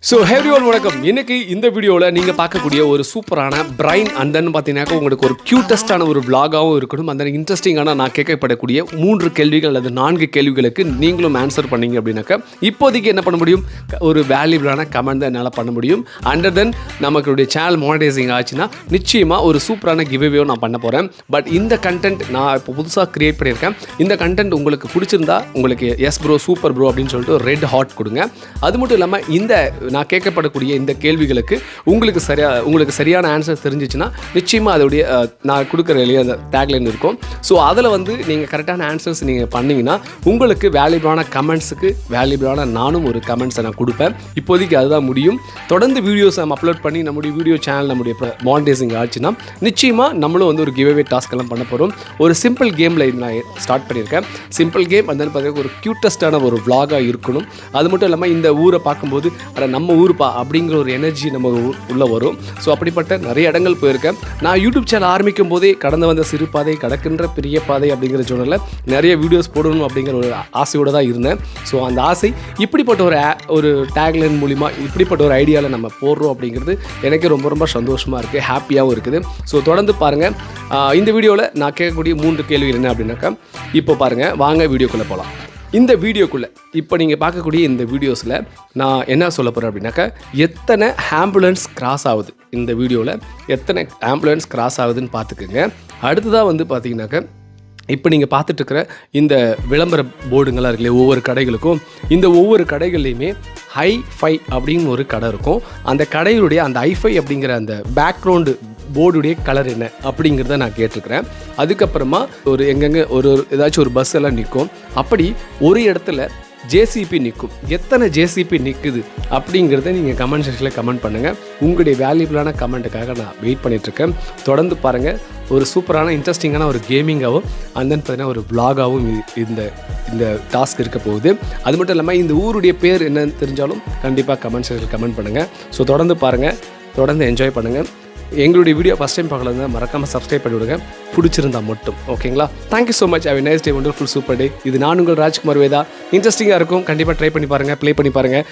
So everyone வணக்கம். இன்னைக்கு இந்த வீடியோவில் நீங்கள் பார்க்கக்கூடிய ஒரு சூப்பரான பிரைன் அண்ட் தென் பார்த்தீங்கன்னாக்கா உங்களுக்கு ஒரு க்யூட்டஸ்டான ஒரு விளாகாகவும் இருக்கணும். அந்த இன்ட்ரெஸ்டிங்கான நான் கேட்கப்படக்கூடிய 3 கேள்விகள் அல்லது 4 கேள்விகளுக்கு நீங்களும் ஆன்சர் பண்ணீங்க அப்படின்னாக்கா இப்போதைக்கு என்ன பண்ண முடியும், ஒரு வேல்யூபிளான கமெண்ட் தான் என்னால் பண்ண முடியும். அண்ட் தென் நமக்குடைய சேனல் மானிட்டைசிங் ஆச்சுன்னா நிச்சயமாக ஒரு சூப்பரான கிவ்அவேவும் நான் பண்ண போகிறேன். பட் இந்த கண்டென்ட் நான் இப்போ புதுசாக க்ரியேட் பண்ணியிருக்கேன். இந்த கண்டென்ட் உங்களுக்கு பிடிச்சிருந்தா உங்களுக்கு எஸ் ப்ரோ சூப்பர் ப்ரோ அப்படின்னு சொல்லிட்டு ரெட் ஹார்ட் கொடுங்க. அது மட்டும் இல்லாமல் இந்த நான் கேட்கப்படக்கூடிய இந்த கேள்விகளுக்கு உங்களுக்கு சரியான ஆன்சர் தெரிஞ்சிச்சுன்னா நிச்சயமாக அதோடைய நான் கொடுக்குற இல்லையா அந்த டேக்லைன் இருக்கும். ஸோ அதில் வந்து நீங்கள் கரெக்டான ஆன்சர்ஸ் நீங்கள் பண்ணிங்கன்னா உங்களுக்கு வேல்யூபிளான கமெண்ட்ஸுக்கு வேல்யூபிளான நானும் ஒரு கமெண்ட்ஸை நான் கொடுப்பேன். இப்போதைக்கு அதுதான் முடியும். தொடர்ந்து வீடியோஸ் நம்ம அப்லோட் பண்ணி நம்முடைய வீடியோ சேனல் நம்முடைய மானிட்டைசிங் ஆச்சுன்னா நிச்சயமாக நம்மளும் வந்து ஒரு கிவ்அவே டாஸ்க் எல்லாம் பண்ண போகிறோம். ஒரு சிம்பிள் கேமில் நான் ஸ்டார்ட் பண்ணியிருக்கேன். சிம்பிள் கேம் வந்து பார்த்தீங்கன்னா ஒரு க்யூட்டஸ்டான ஒரு விளாகாக இருக்கணும். அது மட்டும் இல்லாமல் இந்த ஊரை பார்க்கும்போது நம்ம ஊருப்பா அப்படிங்கிற ஒரு எனர்ஜி நம்ம உள்ளே வரும். ஸோ அப்படிப்பட்ட நிறைய இடங்கள் போயிருக்கேன். நான் யூடியூப் சேனல் ஆரம்பிக்கும் போதே கடந்து வந்த சிறு பாதை கடக்கின்ற பெரிய பாதை அப்படிங்கிற சேனலில் நிறைய வீடியோஸ் போடணும் அப்படிங்கிற ஒரு ஆசையோடு தான் இருந்தேன். ஸோ அந்த ஆசை இப்படிப்பட்ட ஒரு டேக்லைன் மூலிமா இப்படிப்பட்ட ஒரு ஐடியாவில் நம்ம போடுறோம் அப்படிங்கிறது எனக்கு ரொம்ப ரொம்ப சந்தோஷமாக இருக்குது, ஹாப்பியாகவும் இருக்குது. ஸோ தொடர்ந்து பாருங்கள். இந்த வீடியோவில் நான் கேட்கக்கூடிய 3 கேள்விகள் என்ன அப்படின்னாக்கா, இப்போ பாருங்கள், வாங்க வீடியோக்குள்ளே போகலாம். இந்த வீடியோக்குள்ளே இப்போ நீங்கள் பார்க்கக்கூடிய இந்த வீடியோஸில் நான் என்ன சொல்ல போகிறேன் அப்படின்னாக்கா, எத்தனை ஆம்புலன்ஸ் கிராஸ் ஆகுது இந்த வீடியோவில், எத்தனை ஆம்புலன்ஸ் கிராஸ் ஆகுதுன்னு பார்த்துக்குங்க. அடுத்ததாக வந்து பார்த்தீங்கன்னாக்கா, இப்போ நீங்கள் பார்த்துட்ருக்கிற இந்த விளம்பர போர்டுங்களாம் இருக்குல்லையே ஒவ்வொரு கடைகளுக்கும், இந்த ஒவ்வொரு கடைகள்லையுமே ஹை-ஃபை அப்படின்னு ஒரு கடை இருக்கும். அந்த கடையுடைய அந்த ஹை-ஃபை அப்படிங்கிற அந்த பேக்ரவுண்டு போர்டுடைய கலர் என்ன அப்படிங்கிறத நான் கேட்டிருக்கிறேன். அதுக்கப்புறமா ஒரு எங்கெங்கே ஏதாச்சும் ஒரு பஸ் எல்லாம் நிற்கும். அப்படி ஒரு இடத்துல ஜேசிபி நிற்கும். எத்தனை ஜேசிபி நிற்குது அப்படிங்கிறத நீங்கள் கமெண்ட் செக்ஷனில் கமெண்ட் பண்ணுங்கள். உங்களுடைய வேல்யூபிளான கமெண்ட்டுக்காக நான் வெயிட் பண்ணிகிட்ருக்கேன். தொடர்ந்து பாருங்கள். ஒரு சூப்பரான இன்ட்ரெஸ்டிங்கான ஒரு கேமிங்காகவும் அண்ட் தென் பார்த்தீங்கன்னா ஒரு விளாகாகவும் இந்த டாஸ்க் இருக்க போகுது. அது மட்டும் இல்லாமல் இந்த ஊருடைய பேர் என்னன்னு தெரிஞ்சாலும் கண்டிப்பாக கமெண்ட் செக்ஷனில் கமெண்ட் பண்ணுங்கள். ஸோ தொடர்ந்து பாருங்கள், தொடர்ந்து என்ஜாய் பண்ணுங்கள். எங்களுடைய வீடியோ ஃபஸ்ட் டைம் பார்க்கலன்னா மறக்காமல் சப்ஸ்கிரைப் பண்ணி விடுங்க, பிடிச்சிருந்தா மட்டும். ஓகேங்களா? Thank you so much. Have a nice day, wonderful super day. இது நான் உங்கள் ராஜ்குமார் வேதா. இன்ட்ரெஸ்டிங்காக இருக்கும். கண்டிப்பாக ட்ரை பண்ணி பாருங்கள், ப்ளே பண்ணி பாருங்கள்.